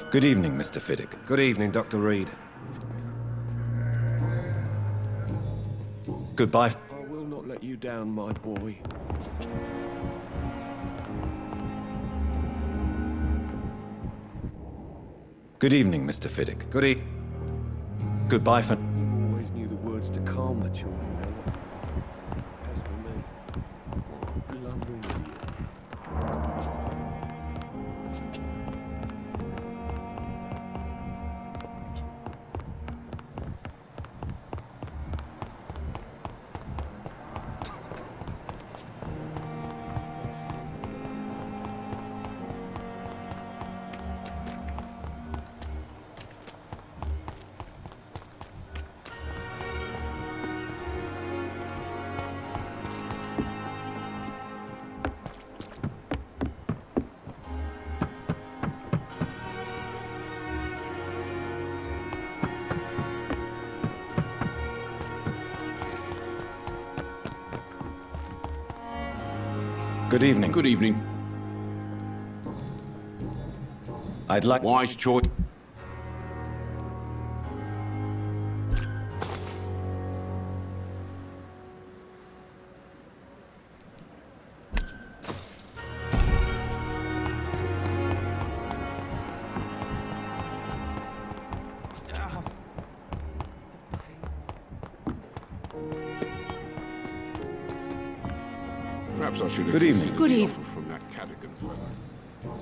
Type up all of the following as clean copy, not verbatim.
Good evening, Mr. Fiddick. Good evening, Dr. Reed. Goodbye. I will not let you down, my boy. Good evening, Mr. Fiddick. Good evening. Goodbye for... You always knew the words to calm the children. As for me, blundering idiot. Good evening. Good evening. I'd like... Wise choice. Perhaps I should have Good evening. considered Good the evening. offer from that Cadogan fellow.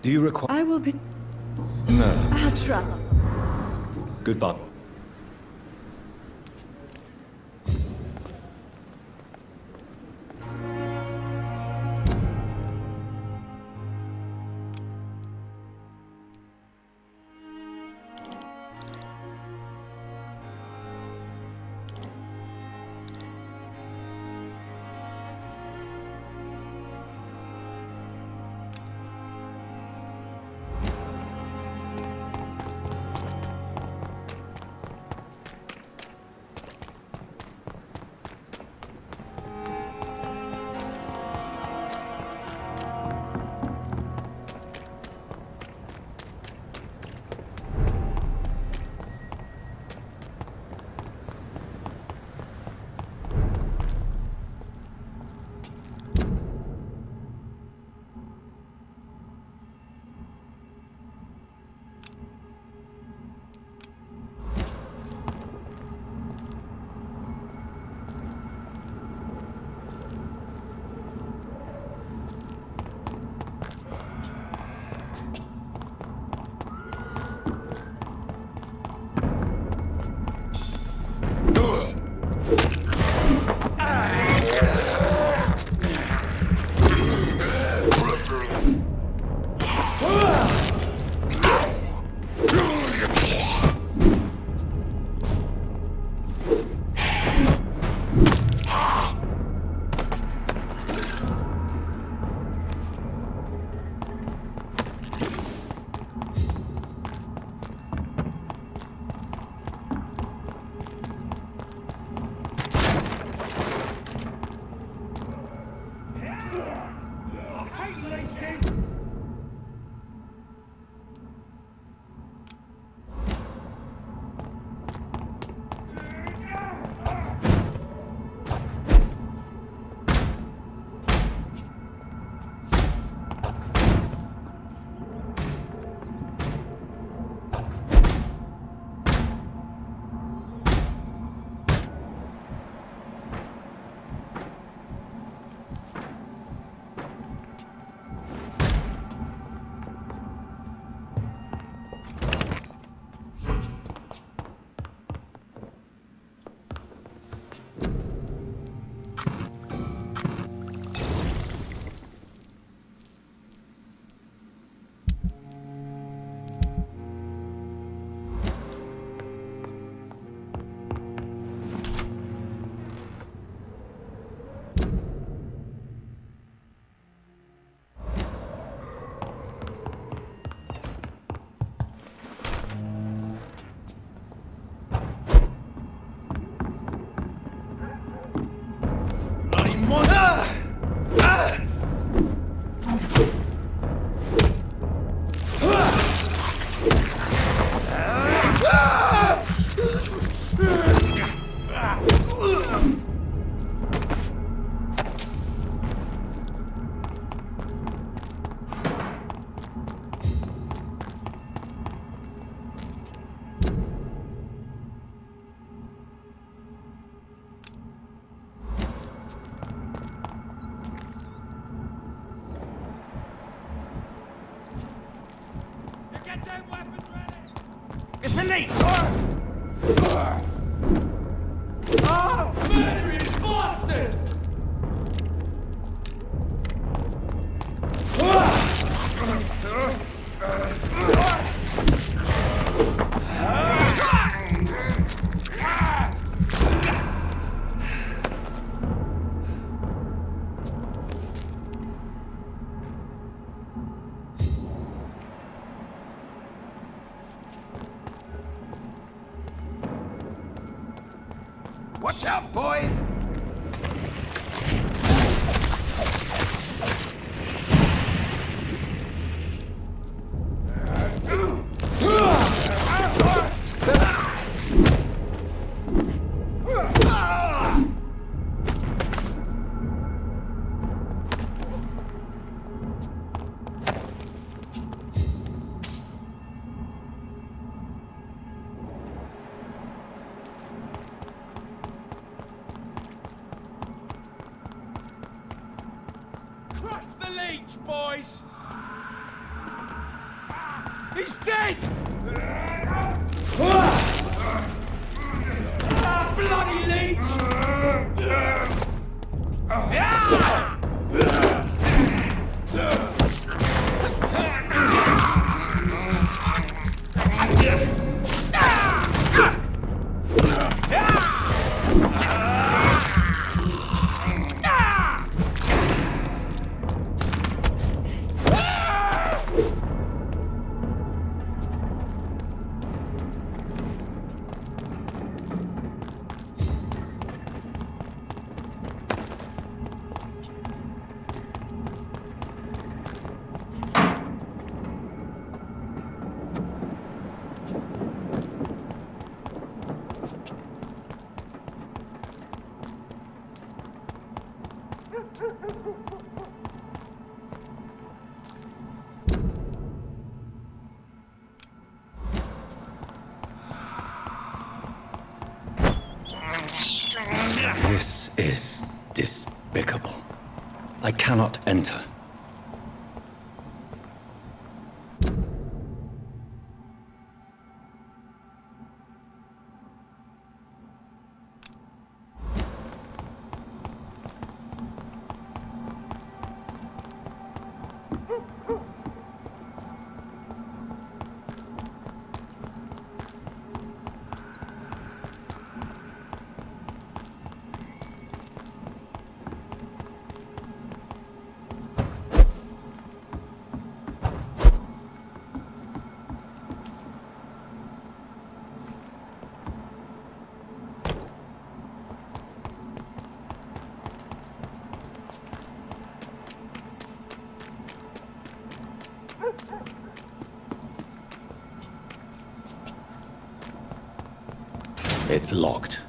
Do you require... I will be... No. I'll try. Goodbye. the leech! Oh, murderous bastard! Watch out, boys! Crush the leech, boys! He's dead! Ah, bloody leech! This is despicable. I cannot enter. It's locked.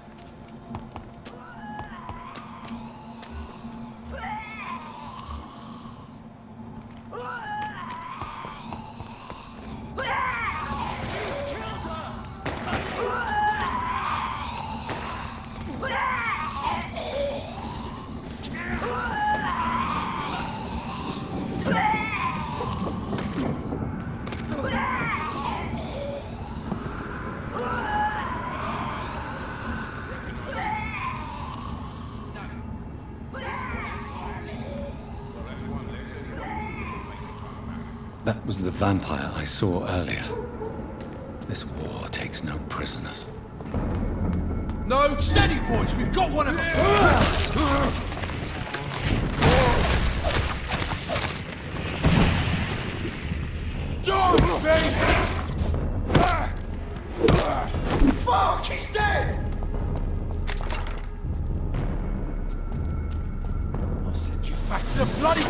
That was the vampire I saw earlier. This war takes no prisoners. No, steady, boys. We've got one of them. John, fuck, he's dead. I'll send you back to the bloody.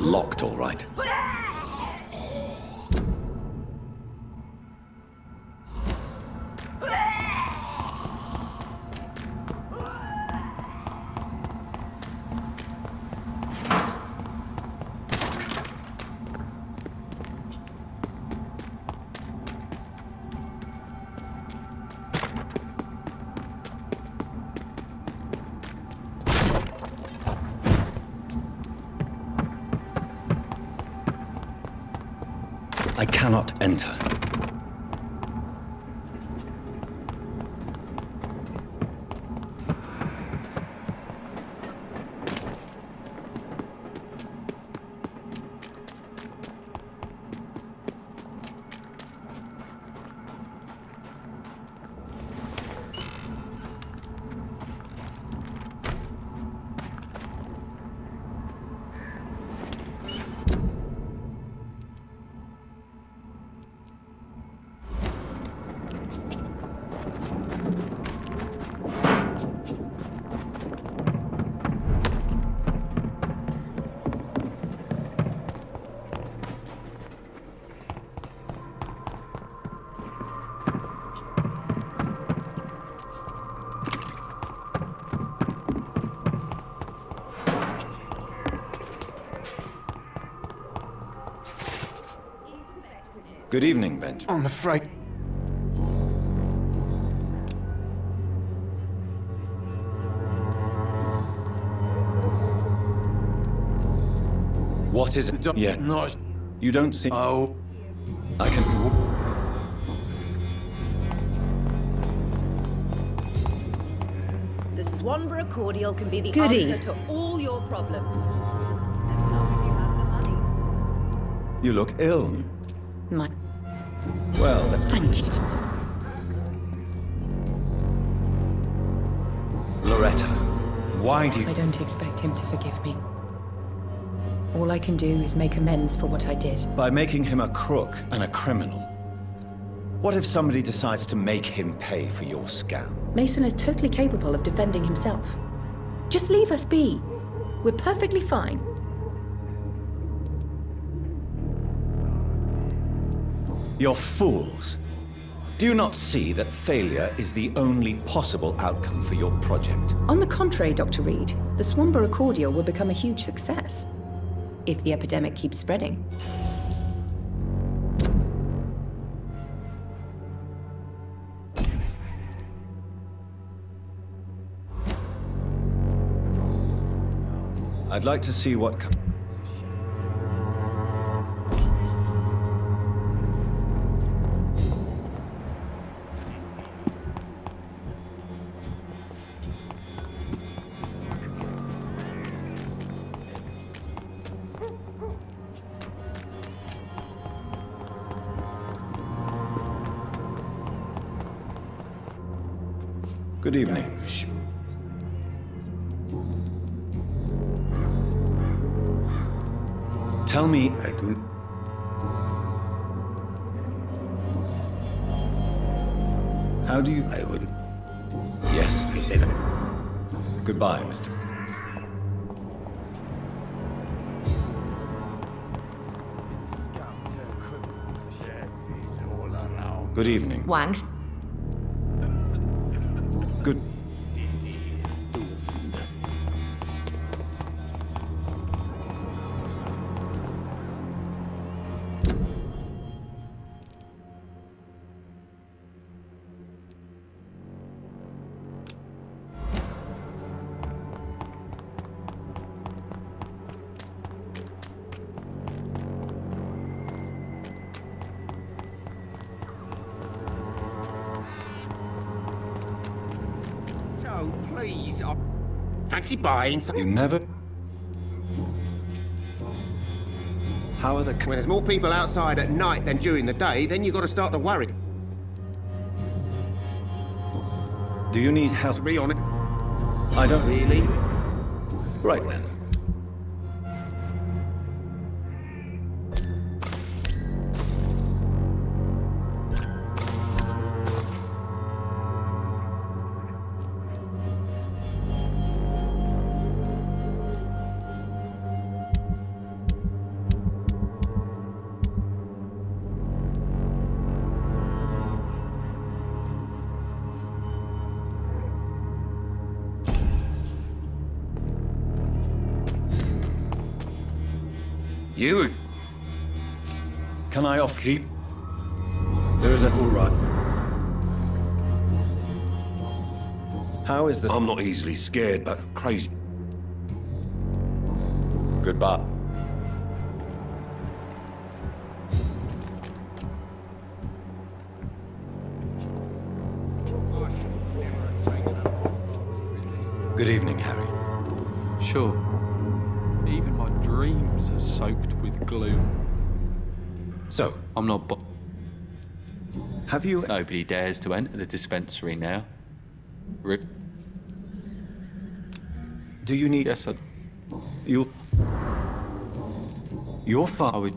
locked, all right. I cannot enter. Good evening, Benjamin. I'm afraid. What is it? Yeah. Not. You don't see. Oh. I can. The Swanborough cordial can be the Goody. answer to all your problems. You look ill. My Well, thank you. Loretta, why do you... I don't expect him to forgive me. All I can do is make amends for what I did. By making him a crook and a criminal. What if somebody decides to make him pay for your scam? Mason is totally capable of defending himself. Just leave us be. We're perfectly fine. You're fools. Do you not see that failure is the only possible outcome for your project? On the contrary, Dr. Reed, the Swanborough cordial will become a huge success. If the epidemic keeps spreading. I'd like to see what comes. Good evening. Tell me... I don't... How do you... I would... Yes. I say that. Goodbye, Mr. All around. Good evening. Wang. Good... Oh, please. I fancy buying some. You never... How are the... When there's more people outside at night than during the day, then you've got to start to worry. Do you need help? To be honest. I don't... Really? Right then. You Can I off? keep There is a. all right. How is the. I'm not easily scared, but crazy. Goodbye. Good evening, Harry. Sure. Even my dreams are soaked with gloom. So, I'm not have you. Nobody dares to enter the dispensary now. Rip. Do you need. Yes, You. Your I father. would.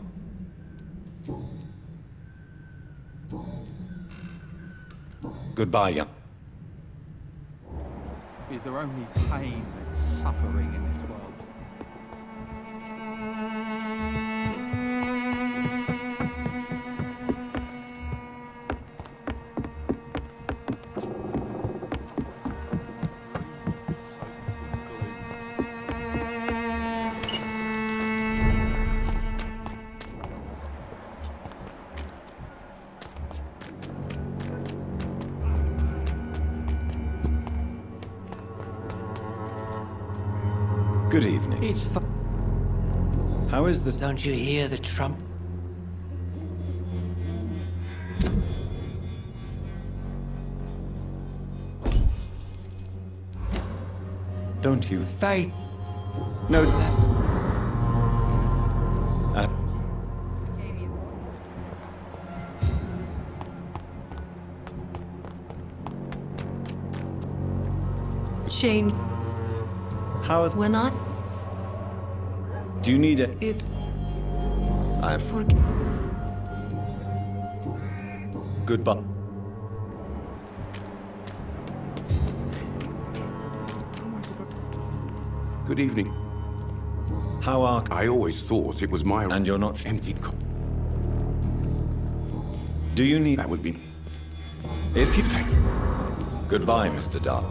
Goodbye, young. Is there only pain and suffering in this world? Good evening. It's How is this? Don't you hear the trump? Don't you. Fate. No. Shane, How. when I... Do you need it? It... I have. Forget... Goodbye. Good evening. How are. I always thought it was my And you're not. empty. Do you need. That would be. If you. Goodbye, Mr. Dart.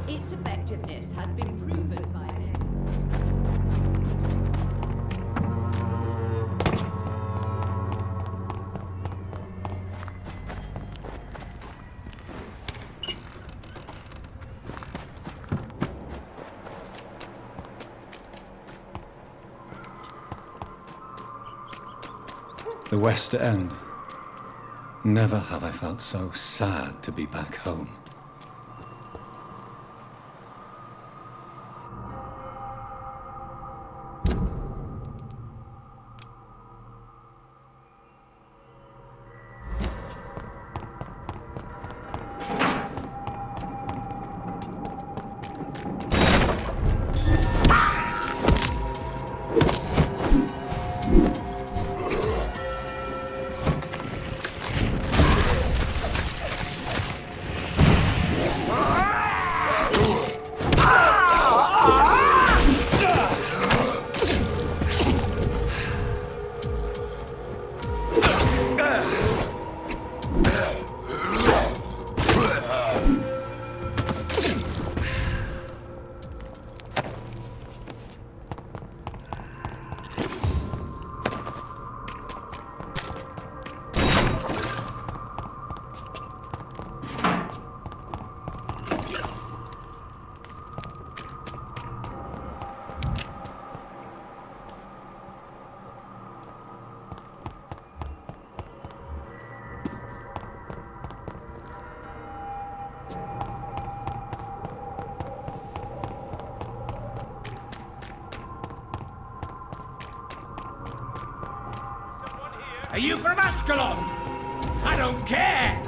Its effectiveness has been proven by men. The West End. Never have I felt so sad to be back home. Are you from Ascalon? I don't care!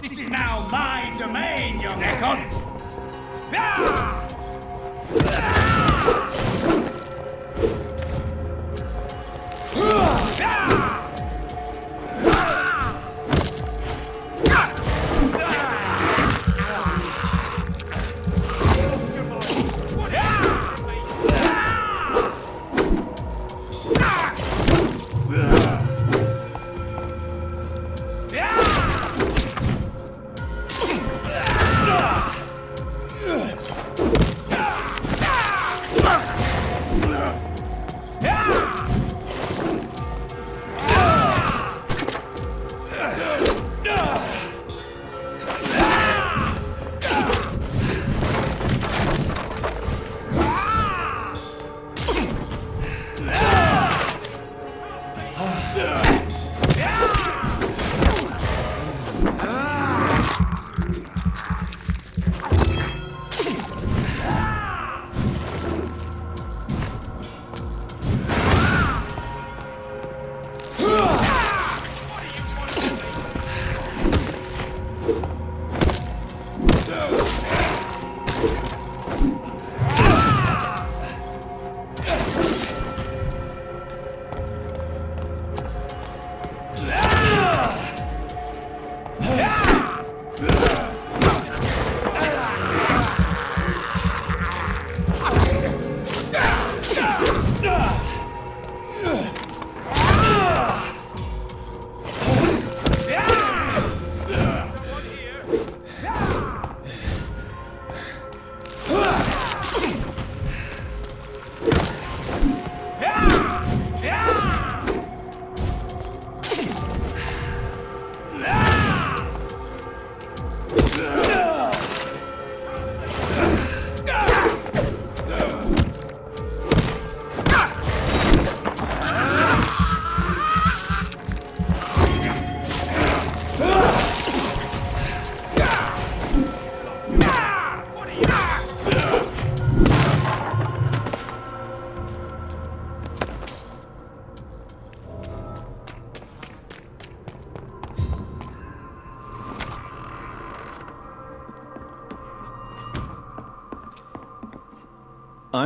This is now my domain, young Ekon!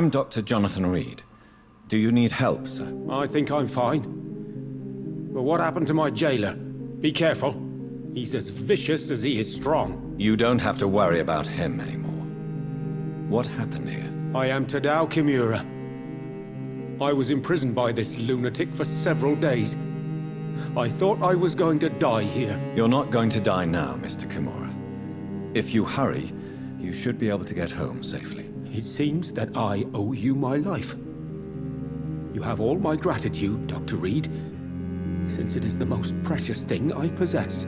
I'm Dr. Jonathan Reed. Do you need help, sir? I think I'm fine. But what happened to my jailer? Be careful. He's as vicious as he is strong. You don't have to worry about him anymore. What happened here? I am Tadao Kimura. I was imprisoned by this lunatic for several days. I thought I was going to die here. You're not going to die now, Mr. Kimura. If you hurry, you should be able to get home safely. It seems that I owe you my life. You have all my gratitude, Dr. Reed, since it is the most precious thing I possess.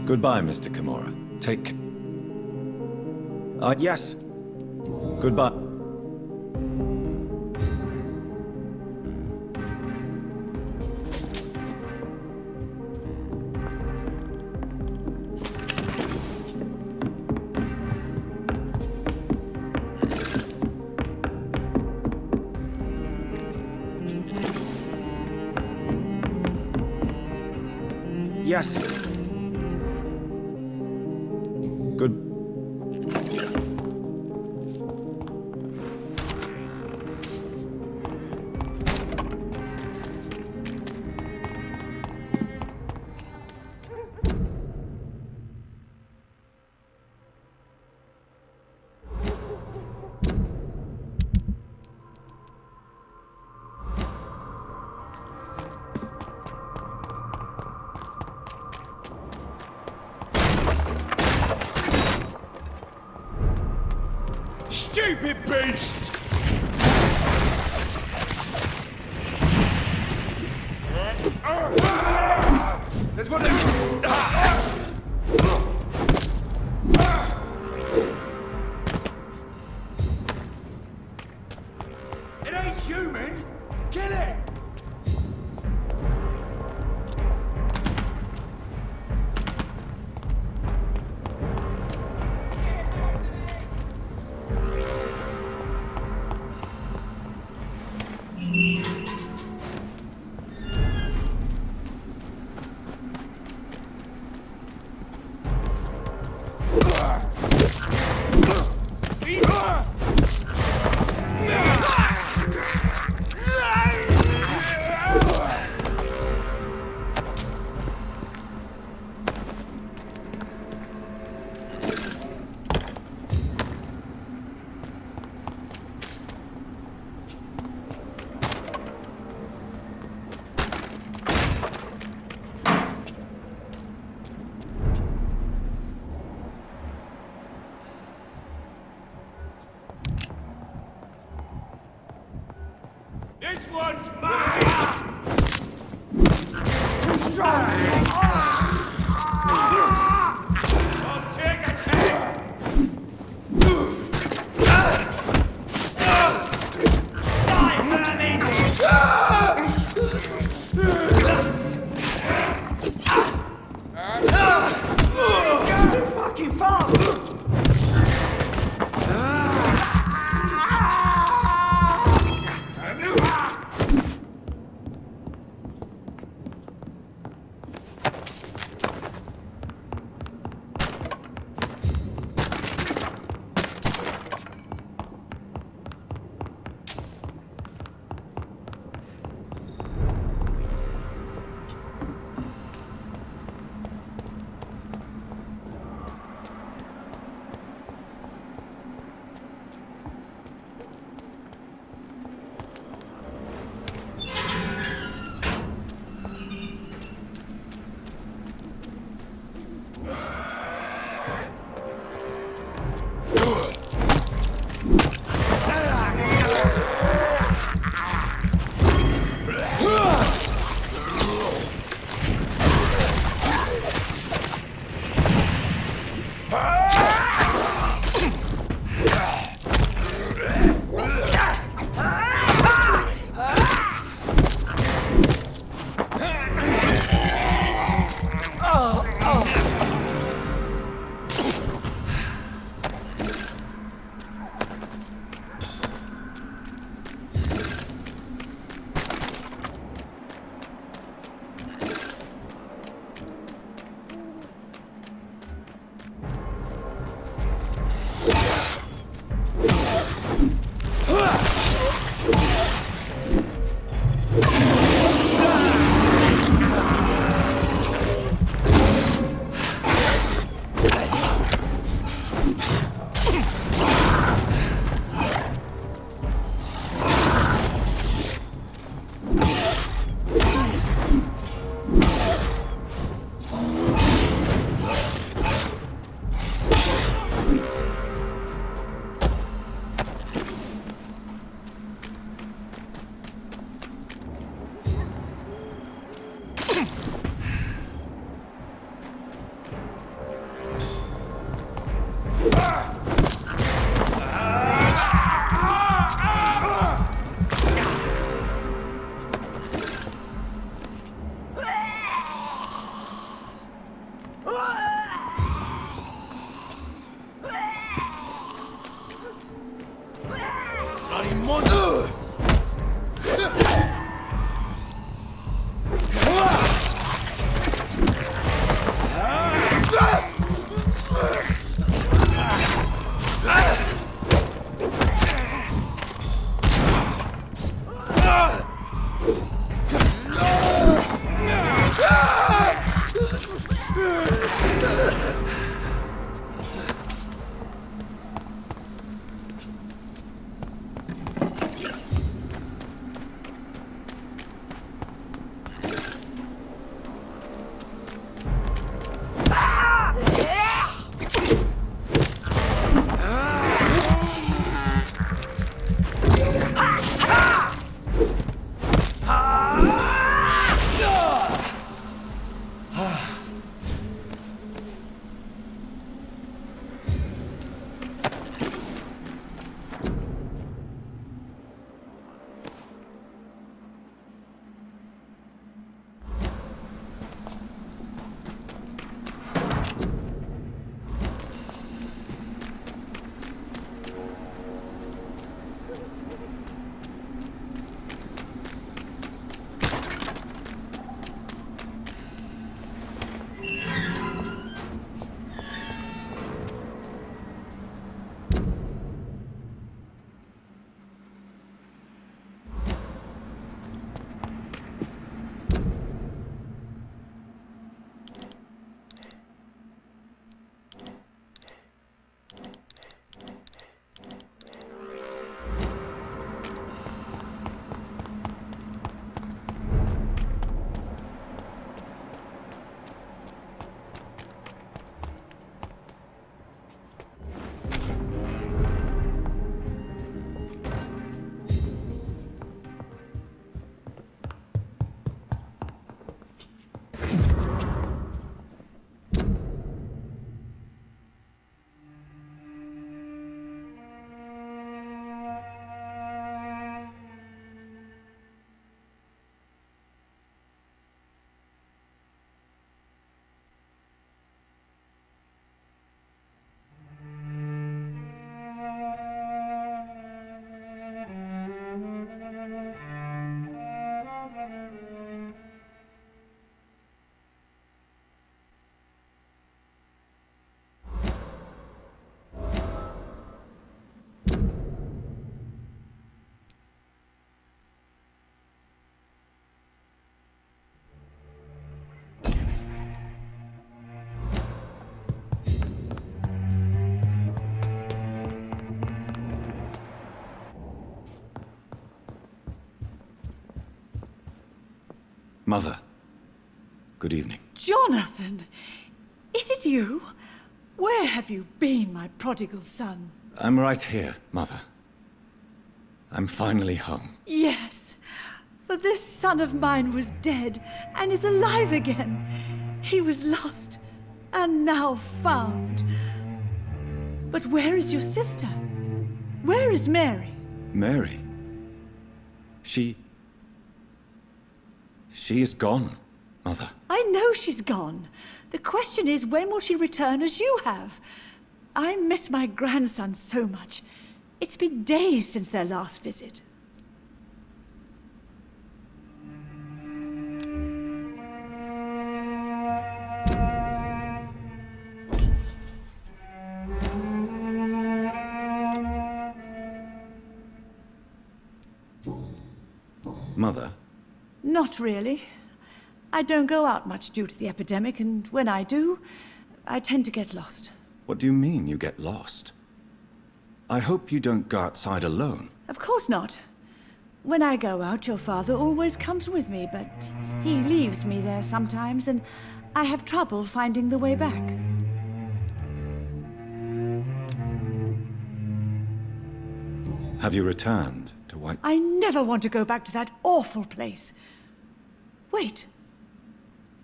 Goodbye, Mr. Kimura. Take... Yes. Goodbye. Yes. Good... Stupid beast! There's one It ain't human! Kill it! This one's mine! It's too strong! I'll take a chance! Die, Merlin! Just too fucking fast! Bloody monster! Mother, good evening. Jonathan! Is it you? Where have you been, my prodigal son? I'm right here, Mother. I'm finally home. Yes, for this son of mine was dead and is alive again. He was lost and now found. But where is your sister? Where is Mary? Mary? She is gone, Mother. I know she's gone. The question is, when will she return as you have? I miss my grandson so much. It's been days since their last visit. Mother? Not really. I don't go out much due to the epidemic, and when I do, I tend to get lost. What do you mean you get lost? I hope you don't go outside alone. Of course not. When I go out, your father always comes with me, but he leaves me there sometimes, and I have trouble finding the way back. Have you returned to White... I never want to go back to that awful place. Wait.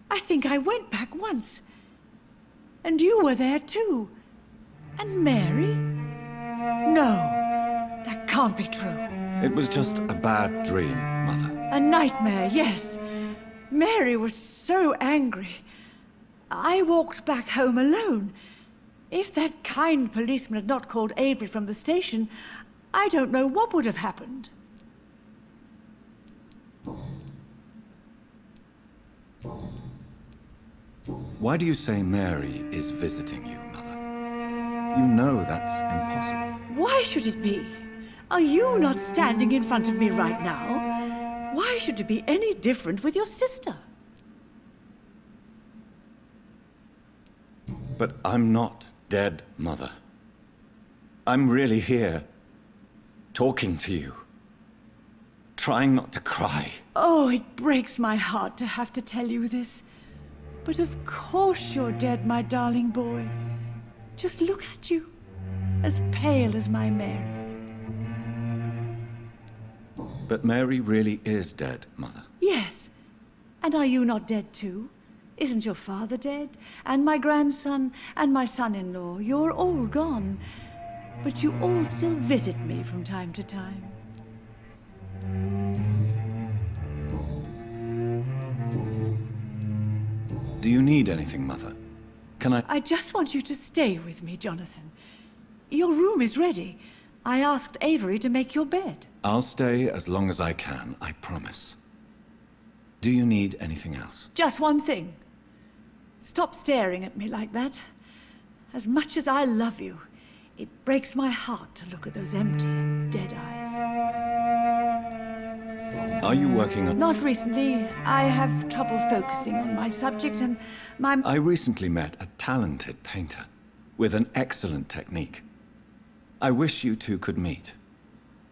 I think I went back once. And you were there too. And Mary? No, that can't be true. It was just a bad dream, Mother. A nightmare, yes. Mary was so angry. I walked back home alone. If that kind policeman had not called Avery from the station, I don't know what would have happened. Why do you say Mary is visiting you, Mother? You know that's impossible. Why should it be? Are you not standing in front of me right now? Why should it be any different with your sister? But I'm not dead, Mother. I'm really here, talking to you, trying not to cry. Oh, it breaks my heart to have to tell you this. But of course you're dead, my darling boy. Just look at you, as pale as my Mary. But Mary really is dead, Mother. Yes. And are you not dead too? Isn't your father dead? And my grandson, and my son-in-law, you're all gone. But you all still visit me from time to time. Do you need anything, Mother? Can I just want you to stay with me, Jonathan. Your room is ready. I asked Avery to make your bed. I'll stay as long as I can, I promise. Do you need anything else? Just one thing. Stop staring at me like that. As much as I love you, it breaks my heart to look at those empty and dead eyes. Are you working on... Not recently. I have trouble focusing on my subject and my... I recently met a talented painter with an excellent technique. I wish you two could meet.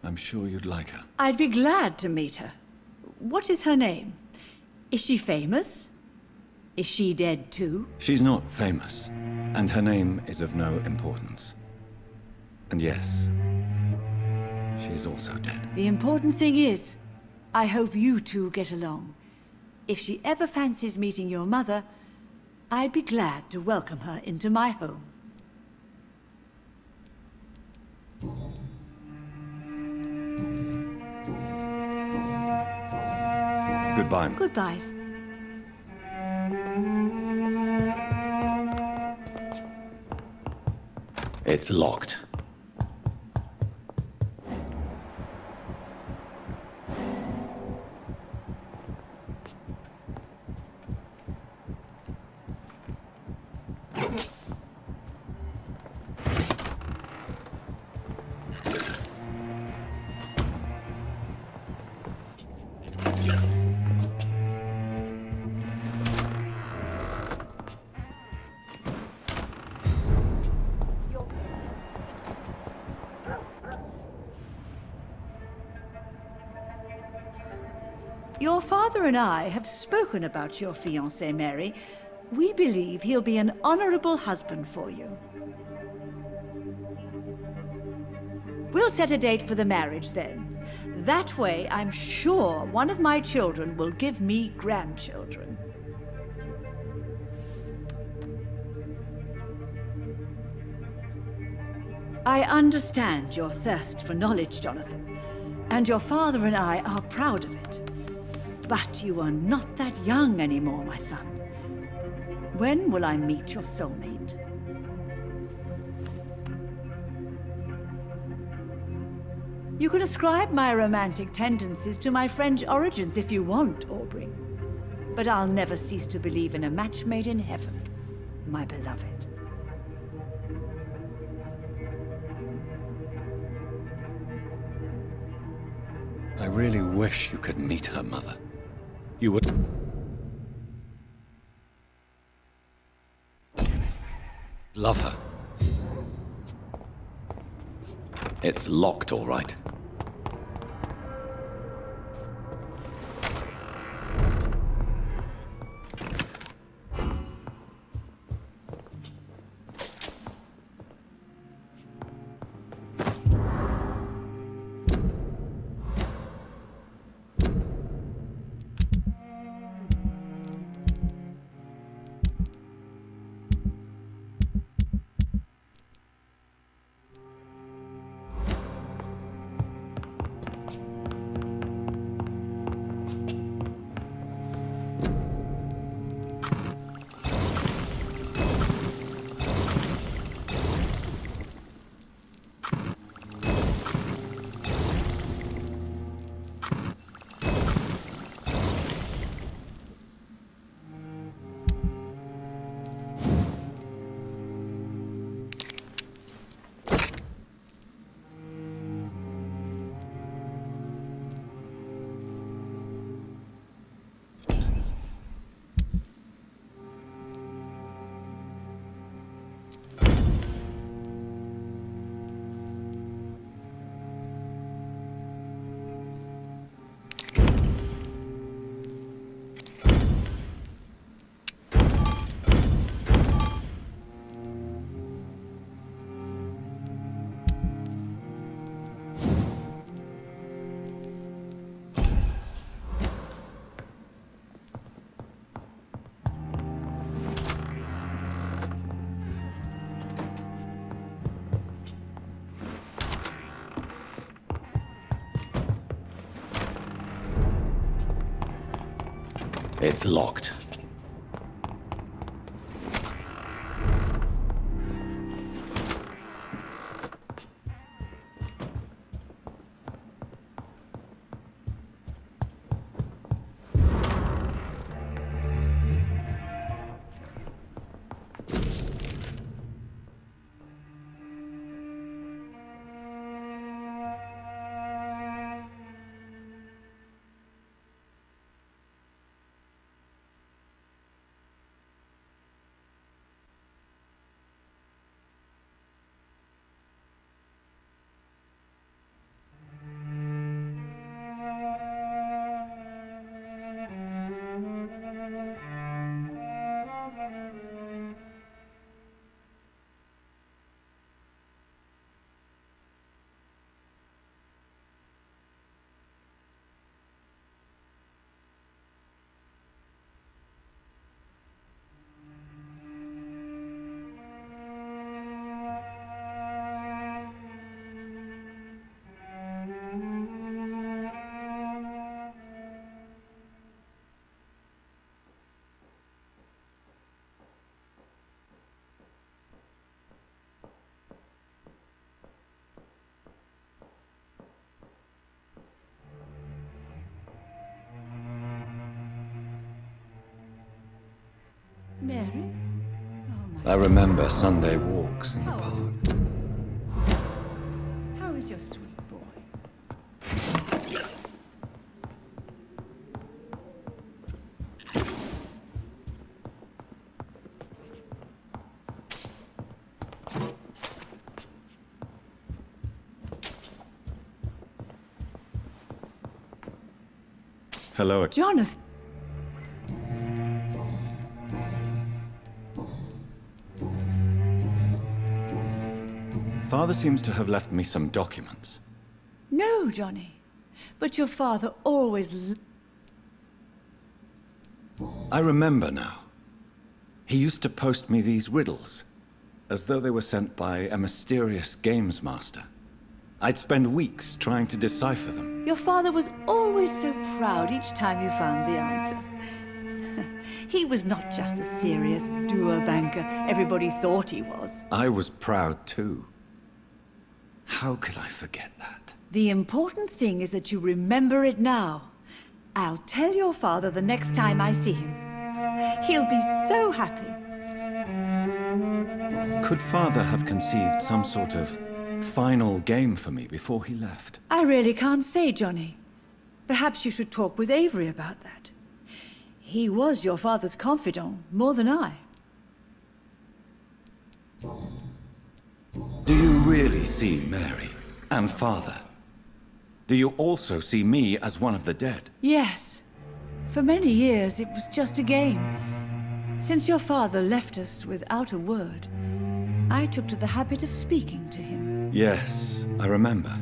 I'm sure you'd like her. I'd be glad to meet her. What is her name? Is she famous? Is she dead too? She's not famous, and her name is of no importance. And yes, she is also dead. The important thing is, I hope you two get along. If she ever fancies meeting your mother, I'd be glad to welcome her into my home. Goodbye. Goodbyes. It's locked. Your father and I have spoken about your fiancé, Mary. We believe he'll be an honorable husband for you. We'll set a date for the marriage then. That way, I'm sure one of my children will give me grandchildren. I understand your thirst for knowledge, Jonathan, and your father and I are proud of it. But you are not that young anymore, my son. When will I meet your soulmate? You can ascribe my romantic tendencies to my French origins if you want, Aubrey. But I'll never cease to believe in a match made in heaven, my beloved. I really wish you could meet her, Mother. You would... love her. It's locked, all right. It's locked. Mary? I remember Sunday walks in the park. How is your sweet boy? Hello. Jonathan! Father seems to have left me some documents. No, Johnny. But your father always... I remember now. He used to post me these riddles, as though they were sent by a mysterious games master. I'd spend weeks trying to decipher them. Your father was always so proud each time you found the answer. He was not just the serious doer banker everybody thought he was. I was proud too. How could I forget that? The important thing is that you remember it now. I'll tell your father the next time I see him. He'll be so happy. Could Father have conceived some sort of final game for me before he left? I really can't say, Johnny. Perhaps you should talk with Avery about that. He was your father's confidant, more than I. Do you really see Mary and Father? Do you also see me as one of the dead? Yes. For many years, it was just a game. Since your father left us without a word, I took to the habit of speaking to him. Yes, I remember.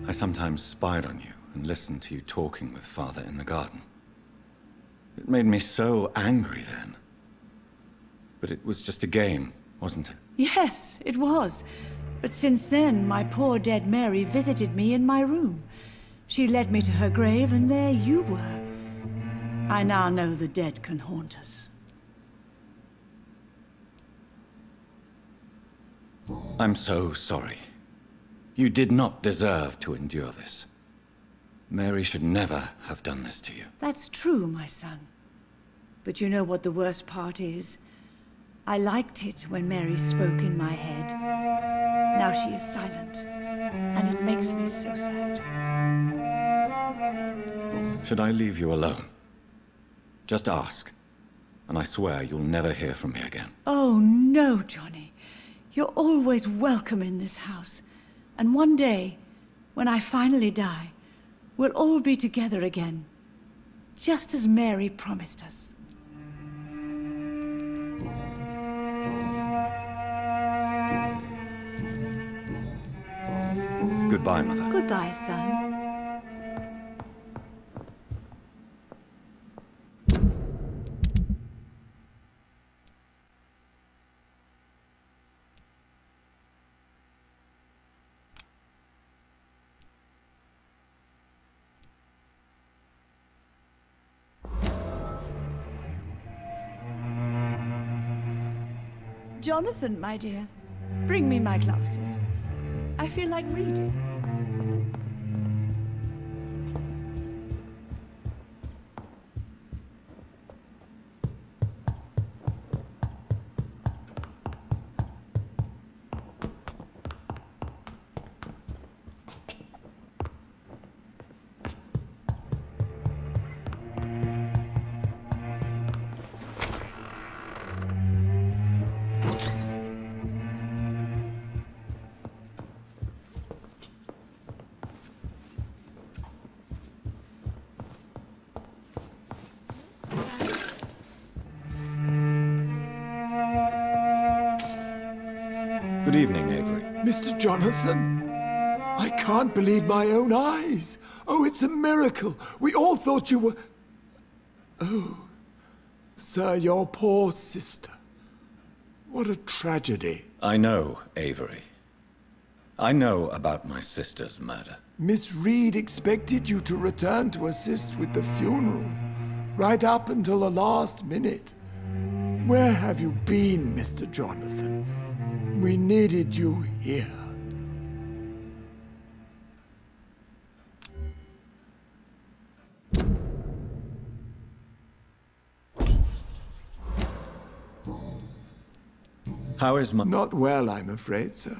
I sometimes spied on you and listened to you talking with Father in the garden. It made me so angry then. But it was just a game, wasn't it? Yes, it was. But since then, my poor dead Mary visited me in my room. She led me to her grave, and there you were. I now know the dead can haunt us. I'm so sorry. You did not deserve to endure this. Mary should never have done this to you. That's true, my son. But you know what the worst part is? I liked it when Mary spoke in my head. Now she is silent, and it makes me so sad. Should I leave you alone? Just ask, and I swear you'll never hear from me again. Oh, no, Johnny. You're always welcome in this house. And one day, when I finally die, we'll all be together again, just as Mary promised us. Goodbye, Mother. Goodbye, son. Jonathan, my dear, bring me my glasses. I feel like reading. Good evening, Avery. Mr. Jonathan, I can't believe my own eyes. Oh, it's a miracle. We all thought you were... Oh, sir, your poor sister. What a tragedy. I know, Avery. I know about my sister's murder. Miss Reed expected you to return to assist with the funeral, right up until the last minute. Where have you been, Mr. Jonathan? We needed you here. How is my... Not well, I'm afraid, sir.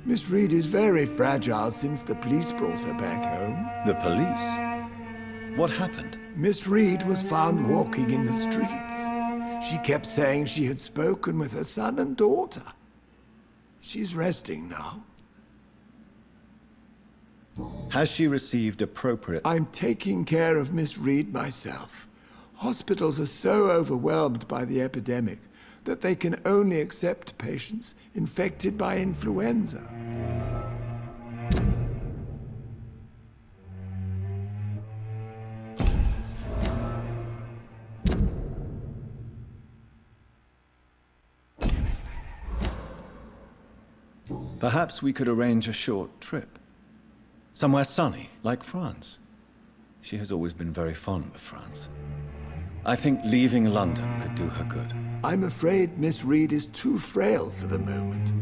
Miss Reed is very fragile since the police brought her back home. The police? What happened? Miss Reed was found walking in the streets. She kept saying she had spoken with her son and daughter. She's resting now. Has she received appropriate... I'm taking care of Miss Reed myself. Hospitals are so overwhelmed by the epidemic that they can only accept patients infected by influenza. Perhaps we could arrange a short trip. Somewhere sunny, like France. She has always been very fond of France. I think leaving London could do her good. I'm afraid Miss Reed is too frail for the moment.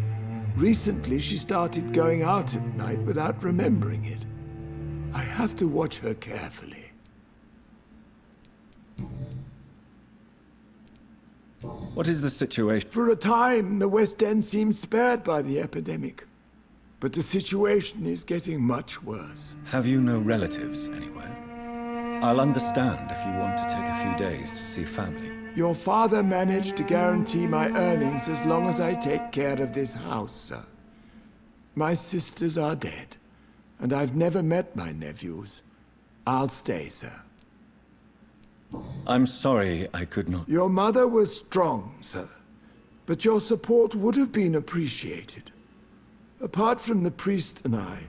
Recently, she started going out at night without remembering it. I have to watch her carefully. What is the situation? For a time, the West End seemed spared by the epidemic. But the situation is getting much worse. Have you no relatives anywhere? I'll understand if you want to take a few days to see family. Your father managed to guarantee my earnings as long as I take care of this house, sir. My sisters are dead, and I've never met my nephews. I'll stay, sir. I'm sorry I could not... Your mother was strong, sir, but your support would have been appreciated. Apart from the priest and I,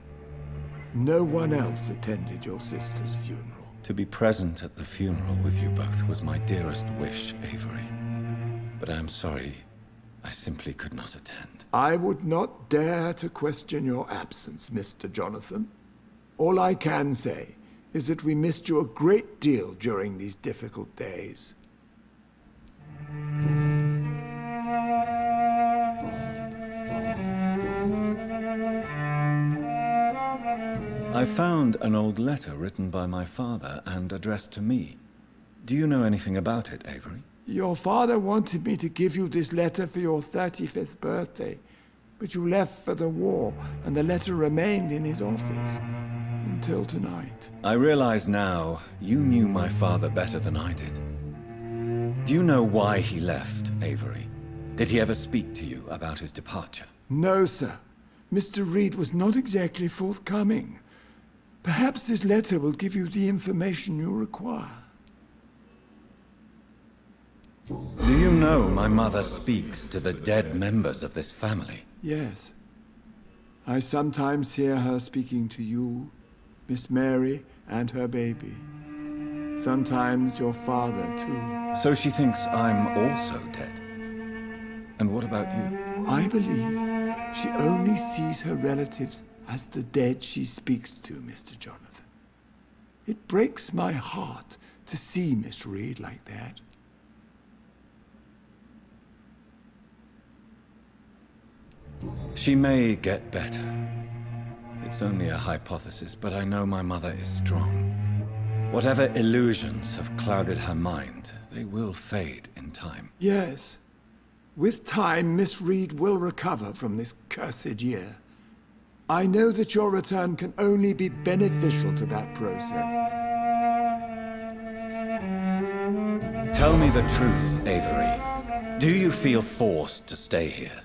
no one else attended your sister's funeral. To be present at the funeral with you both was my dearest wish, Avery. But I'm sorry, I simply could not attend. I would not dare to question your absence, Mr. Jonathan. All I can say is that we missed you a great deal during these difficult days. I found an old letter written by my father and addressed to me. Do you know anything about it, Avery? Your father wanted me to give you this letter for your 35th birthday, but you left for the war, and the letter remained in his office until tonight. I realize now you knew my father better than I did. Do you know why he left, Avery? Did he ever speak to you about his departure? No, sir. Mr. Reed was not exactly forthcoming. Perhaps this letter will give you the information you require. Do you know my mother speaks to the dead members of this family? Yes. I sometimes hear her speaking to you, Miss Mary, and her baby. Sometimes your father, too. So she thinks I'm also dead. And what about you? I believe she only sees her relatives as the dead she speaks to, Mr. Jonathan. It breaks my heart to see Miss Reed like that. She may get better. It's only a hypothesis, but I know my mother is strong. Whatever illusions have clouded her mind, they will fade in time. Yes. With time, Miss Reed will recover from this cursed year. I know that your return can only be beneficial to that process. Tell me the truth, Avery. Do you feel forced to stay here?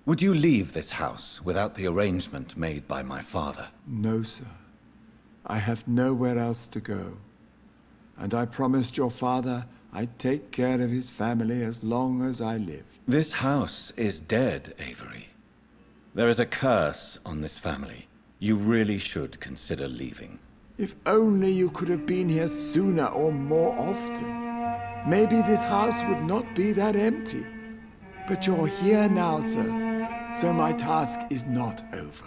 Would you leave this house without the arrangement made by my father? No, sir. I have nowhere else to go. And I promised your father I'd take care of his family as long as I live. This house is dead, Avery. There is a curse on this family. You really should consider leaving. If only you could have been here sooner or more often. Maybe this house would not be that empty. But you're here now, sir, so my task is not over.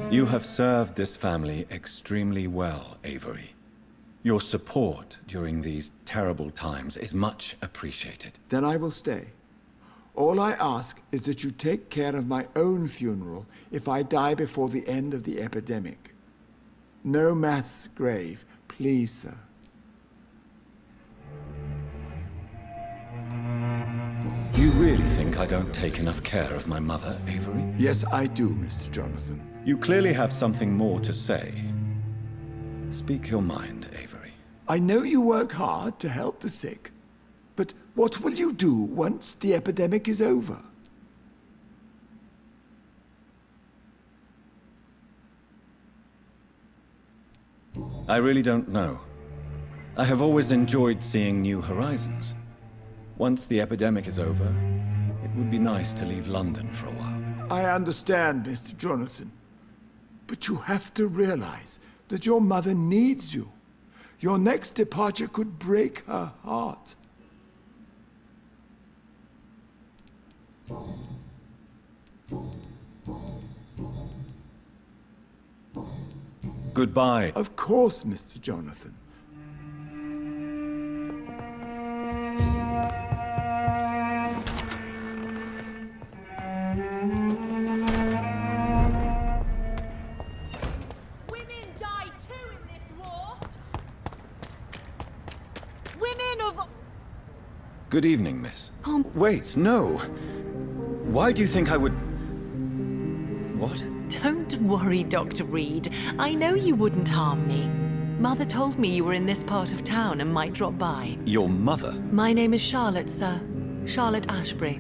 You have served this family extremely well, Avery. Your support during these terrible times is much appreciated. Then I will stay. All I ask is that you take care of my own funeral if I die before the end of the epidemic. No mass grave, please, sir. You really think I don't take enough care of my mother, Avery? Yes, I do, Mr. Jonathan. You clearly have something more to say. Speak your mind, Avery. I know you work hard to help the sick, but what will you do once the epidemic is over? I really don't know. I have always enjoyed seeing new horizons. Once the epidemic is over, it would be nice to leave London for a while. I understand, Mr. Jonathan. But you have to realize that your mother needs you. Your next departure could break her heart. Goodbye. Of course, Mr. Jonathan. Good evening, miss. Wait, no. Why do you think I would... What? Don't worry, Dr. Reed. I know you wouldn't harm me. Mother told me you were in this part of town and might drop by. Your mother? My name is Charlotte, sir. Charlotte Ashbury.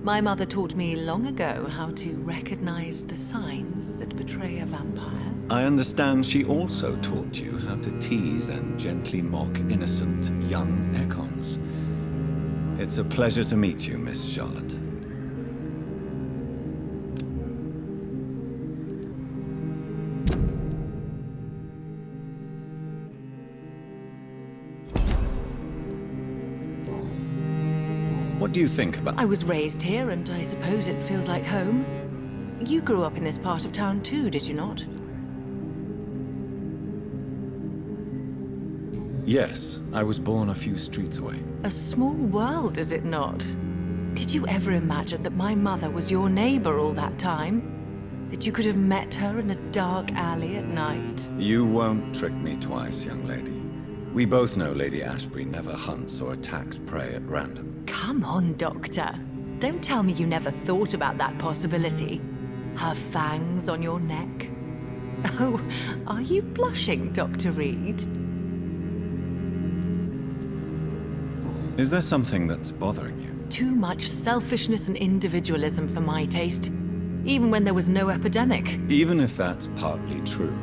My mother taught me long ago how to recognize the signs that betray a vampire. I understand she also taught you how to tease and gently mock innocent young Econs. It's a pleasure to meet you, Miss Charlotte. What do you think about... I was raised here, and I suppose it feels like home. You grew up in this part of town too, did you not? Yes, I was born a few streets away. A small world, is it not? Did you ever imagine that my mother was your neighbor all that time? That you could have met her in a dark alley at night? You won't trick me twice, young lady. We both know Lady Ashbury never hunts or attacks prey at random. Come on, Doctor. Don't tell me you never thought about that possibility. Her fangs on your neck. Oh, are you blushing, Dr. Reed? Is there something that's bothering you? Too much selfishness and individualism for my taste. Even when there was no epidemic. Even if that's partly true,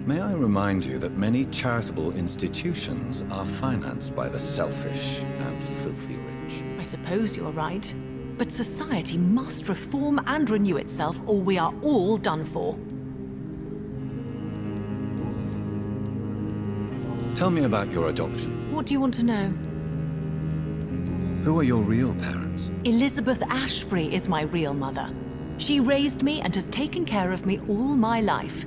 may I remind you that many charitable institutions are financed by the selfish and filthy rich. I suppose you're right. But society must reform and renew itself, or we are all done for. Tell me about your adoption. What do you want to know? Who are your real parents? Elizabeth Ashbury is my real mother. She raised me and has taken care of me all my life.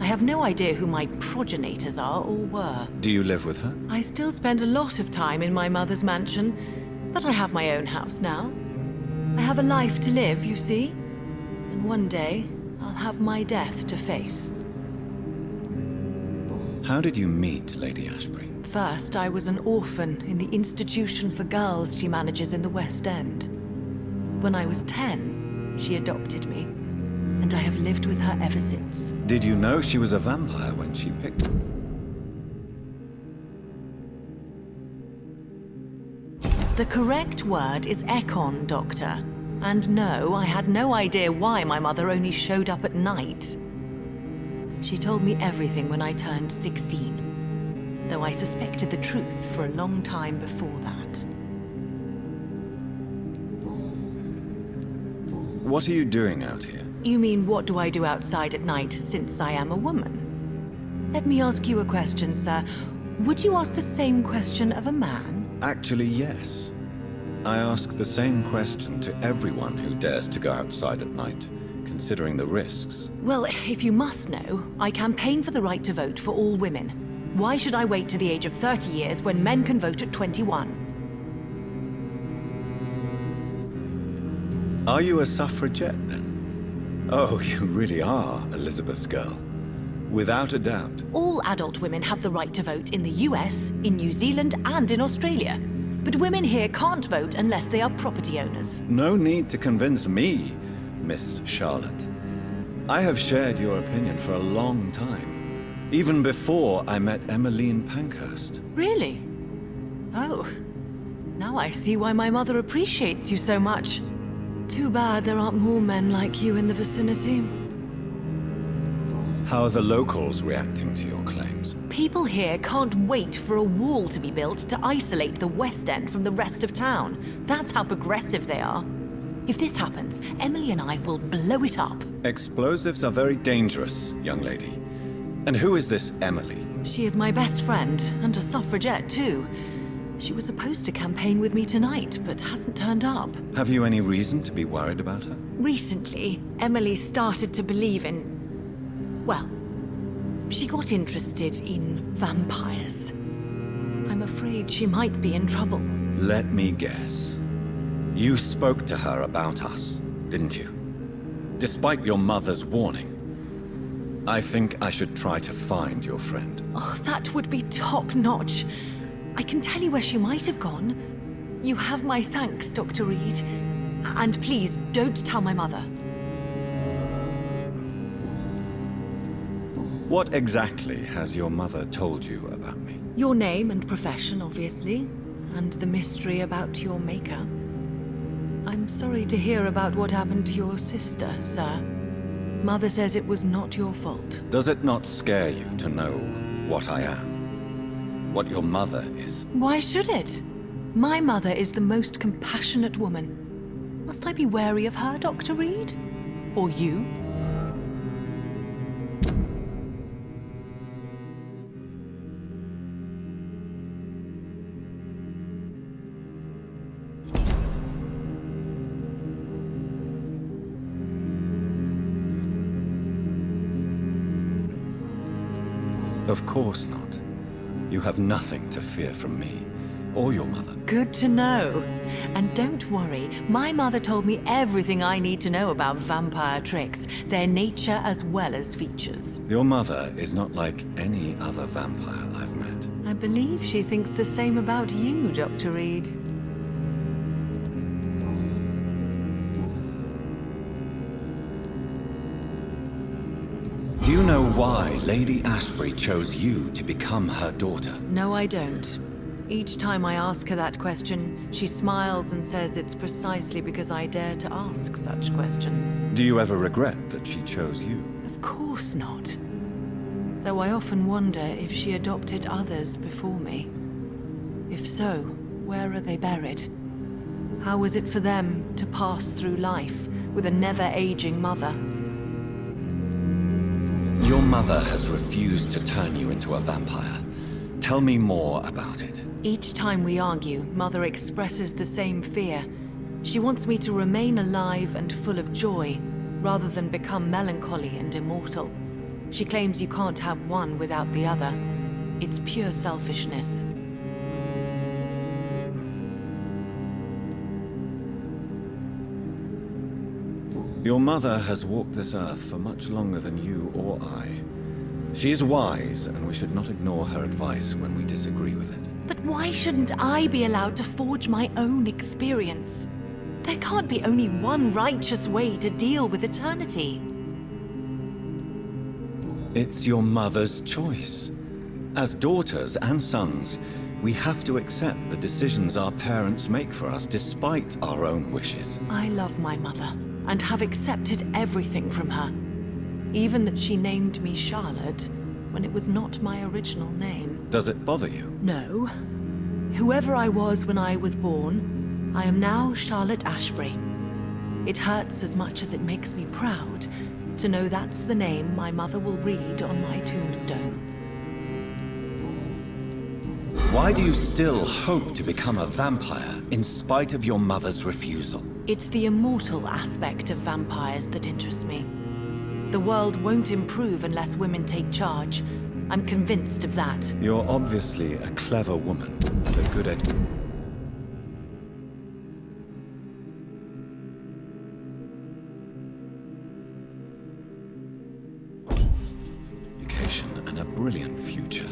I have no idea who my progenitors are or were. Do you live with her? I still spend a lot of time in my mother's mansion, but I have my own house now. I have a life to live, you see. And one day, I'll have my death to face. How did you meet Lady Ashbury? First, I was an orphan in the institution for girls she manages in the West End. When I was 10, she adopted me, and I have lived with her ever since. Did you know she was a vampire when she picked... The correct word is Ekon, Doctor. And no, I had no idea why my mother only showed up at night. She told me everything when I turned 16, though I suspected the truth for a long time before that. What are you doing out here? You mean, what do I do outside at night since I am a woman? Let me ask you a question, sir. Would you ask the same question of a man? Actually, yes. I ask the same question to everyone who dares to go outside at night, considering the risks. Well, if you must know, I campaign for the right to vote for all women. Why should I wait to the age of 30 years when men can vote at 21? Are you a suffragette, then? Oh, you really are Elizabeth's girl. Without a doubt. All adult women have the right to vote in the US, in New Zealand, and in Australia. But women here can't vote unless they are property owners. No need to convince me, Miss Charlotte. I have shared your opinion for a long time. Even before I met Emmeline Pankhurst. Really? Oh. Now I see why my mother appreciates you so much. Too bad there aren't more men like you in the vicinity. How are the locals reacting to your claims? People here can't wait for a wall to be built to isolate the West End from the rest of town. That's how progressive they are. If this happens, Emily and I will blow it up. Explosives are very dangerous, young lady. And who is this Emily? She is my best friend, and a suffragette too. She was supposed to campaign with me tonight, but hasn't turned up. Have you any reason to be worried about her? Recently, Emily started to believe in... well, she got interested in vampires. I'm afraid she might be in trouble. Let me guess. You spoke to her about us, didn't you? Despite your mother's warning. I think I should try to find your friend. Oh, that would be top-notch. I can tell you where she might have gone. You have my thanks, Dr. Reed. And please, don't tell my mother. What exactly has your mother told you about me? Your name and profession, obviously, and the mystery about your maker. I'm sorry to hear about what happened to your sister, sir. Mother says it was not your fault. Does it not scare you to know what I am? What your mother is? Why should it? My mother is the most compassionate woman. Must I be wary of her, Dr. Reed? Or you? Of course not. You have nothing to fear from me, or your mother. Good to know. And don't worry, my mother told me everything I need to know about vampire tricks, their nature as well as features. Your mother is not like any other vampire I've met. I believe she thinks the same about you, Dr. Reed. Do you know why Lady Ashbury chose you to become her daughter? No, I don't. Each time I ask her that question, she smiles and says it's precisely because I dare to ask such questions. Do you ever regret that she chose you? Of course not. Though I often wonder if she adopted others before me. If so, where are they buried? How was it for them to pass through life with a never-aging mother? Your mother has refused to turn you into a vampire, Tell me more about it. Each time we argue, Mother expresses the same fear. She wants me to remain alive and full of joy, rather than become melancholy and immortal. She claims you can't have one without the other. It's pure selfishness. Your mother has walked this earth for much longer than you or I. She is wise, and we should not ignore her advice when we disagree with it. But why shouldn't I be allowed to forge my own experience? There can't be only one righteous way to deal with eternity. It's your mother's choice. As daughters and sons, we have to accept the decisions our parents make for us despite our own wishes. I love my mother, and have accepted everything from her. Even that she named me Charlotte, when it was not my original name. Does it bother you? No. Whoever I was when I was born, I am now Charlotte Ashbury. It hurts as much as it makes me proud to know that's the name my mother will read on my tombstone. Why do you still hope to become a vampire, in spite of your mother's refusal? It's the immortal aspect of vampires that interests me. The world won't improve unless women take charge. I'm convinced of that. You're obviously a clever woman with a good education and a brilliant future.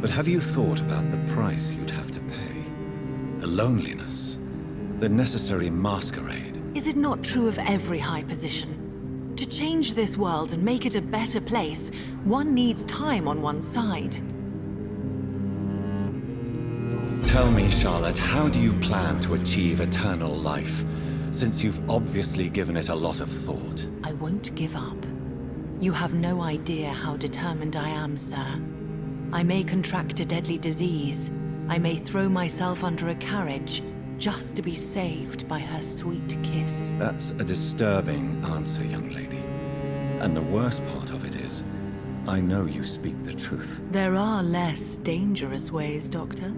But have you thought about the price you'd have to pay? The loneliness, the necessary masquerade. Is it not true of every high position? To change this world and make it a better place, one needs time on one's side. Tell me, Charlotte, how do you plan to achieve eternal life, since you've obviously given it a lot of thought? I won't give up. You have no idea how determined I am, sir. I may contract a deadly disease. I may throw myself under a carriage, just to be saved by her sweet kiss. That's a disturbing answer, young lady. And the worst part of it is, I know you speak the truth. There are less dangerous ways, Doctor.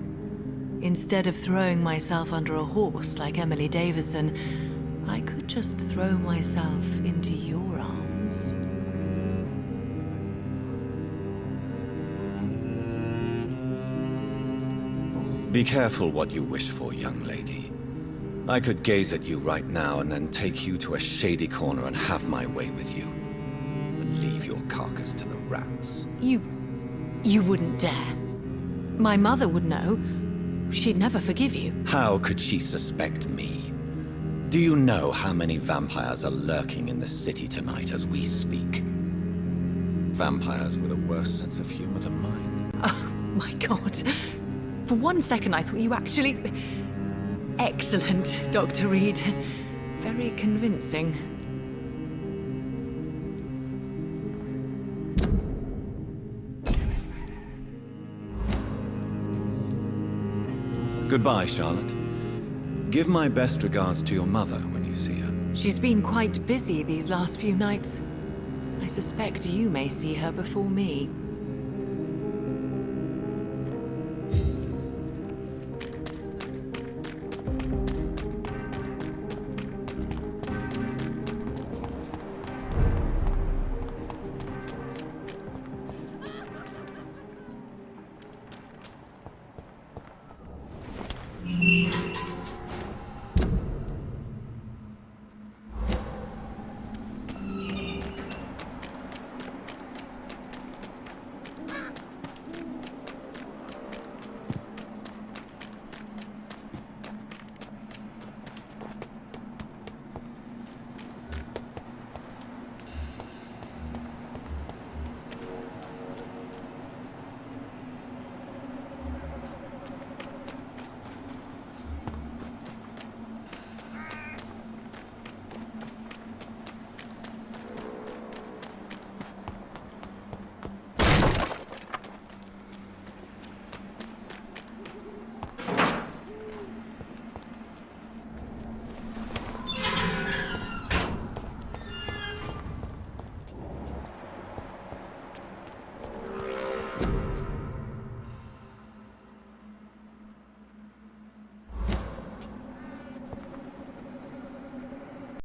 Instead of throwing myself under a horse like Emily Davison, I could just throw myself into your arms. Be careful what you wish for, young lady. I could gaze at you right now and then take you to a shady corner and have my way with you. And leave your carcass to the rats. You wouldn't dare. My mother would know. She'd never forgive you. How could she suspect me? Do you know how many vampires are lurking in the city tonight as we speak? Vampires with a worse sense of humor than mine. Oh, my God. For one second, I thought you actually... Excellent, Dr. Reed. Very convincing. Goodbye, Charlotte. Give my best regards to your mother when you see her. She's been quite busy these last few nights. I suspect you may see her before me.